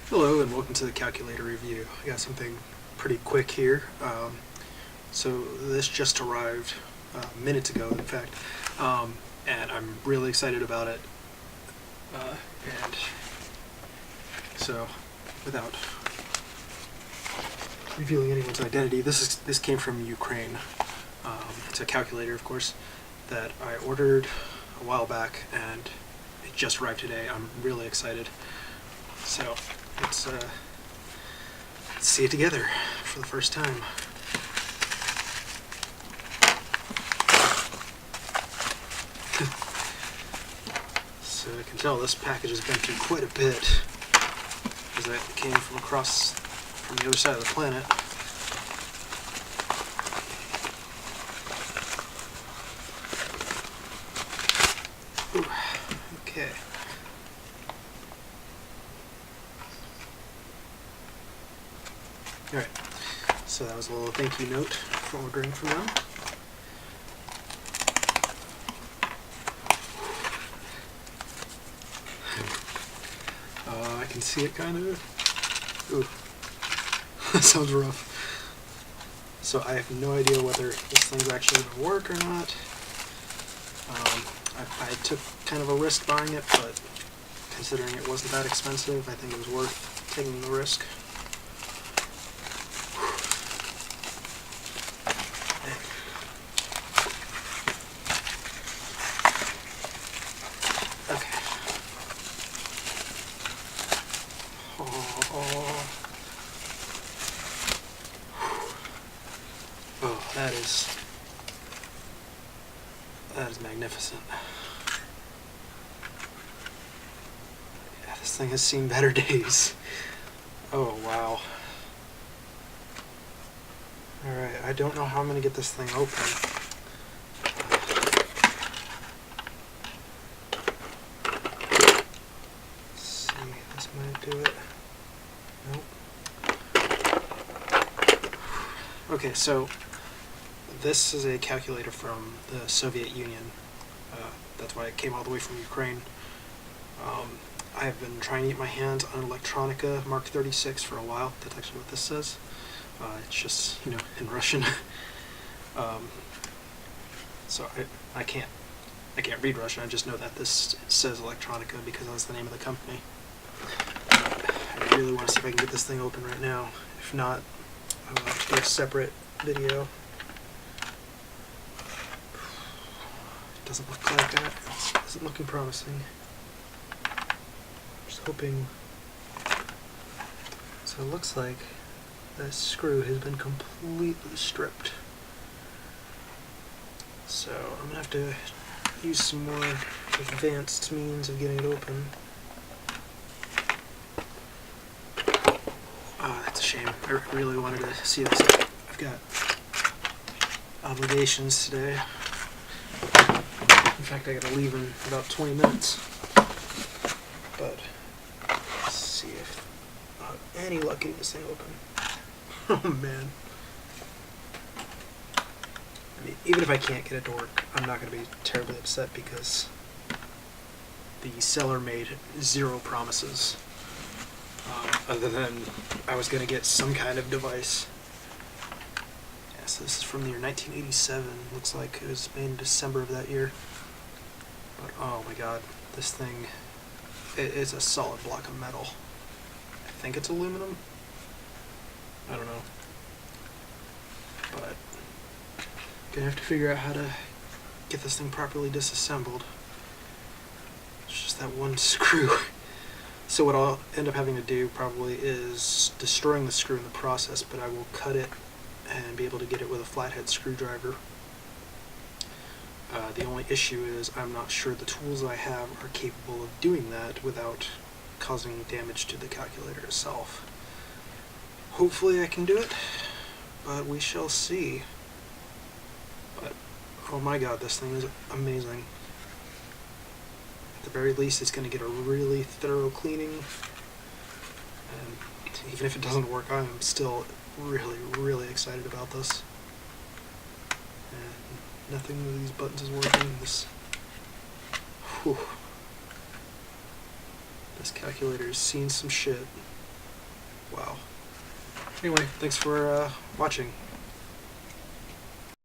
Hello and welcome to the calculator review. I got something pretty quick here. So this just arrived minutes ago, in fact, and I'm really excited about it. And so, without revealing anyone's identity, this came from Ukraine. It's a calculator, of course, that I ordered a while back, and it just arrived today. I'm really excited. So let's see it together for the first time. So I can tell this package has been through quite a bit, because it came from the other side of the planet. Ooh, okay. Alright, so that was a little thank you note for ordering from them. I can see it kind of. Ooh, that sounds rough. So I have no idea whether this thing's actually going to work or not. I took kind of a risk buying it, but considering it wasn't that expensive, I think it was worth taking the risk. Okay. Oh, that is magnificent. Yeah, this thing has seen better days. Oh, wow. Alright, I don't know how I'm going to get this thing open. Let's see, this might do it. Nope. Okay, so this is a calculator from the Soviet Union. That's why it came all the way from Ukraine. I have been trying to get my hands on Elektronika MK for a while. That's actually what this says. It's just, in Russian. So I can't read Russian. I just know that this says Elektronika because that's the name of the company. I really want to see if I can get this thing open right now. If not, I'll have to do a separate video. Doesn't look like that. It isn't looking promising. Just hoping. So it looks like that screw has been completely stripped. So I'm gonna have to use some more advanced means of getting it open. Ah, that's a shame. I really wanted to see this. I've got obligations today. In fact, I gotta leave in about 20 minutes. But let's see if I have any luck getting this thing open. Oh man. I mean, even if I can't get it to work, I'm not gonna be terribly upset because the seller made zero promises. Other than I was gonna get some kind of device. Yes, this is from the year 1987. Looks like it was made in December of that year. But oh my god, this thing, it is a solid block of metal. I think it's aluminum. I don't know. But gonna have to figure out how to get this thing properly disassembled. It's just that one screw. So what I'll end up having to do probably is destroying the screw in the process, but I will cut it and be able to get it with a flathead screwdriver. The only issue is I'm not sure the tools I have are capable of doing that without causing damage to the calculator itself. Hopefully I can do it, but we shall see. But oh my god, this thing is amazing. At the very least, it's going to get a really thorough cleaning. And even if it doesn't work, I'm still really, really excited about this. And nothing with these buttons is working. Whew. This calculator's seen some shit. Wow. Anyway, thanks for watching.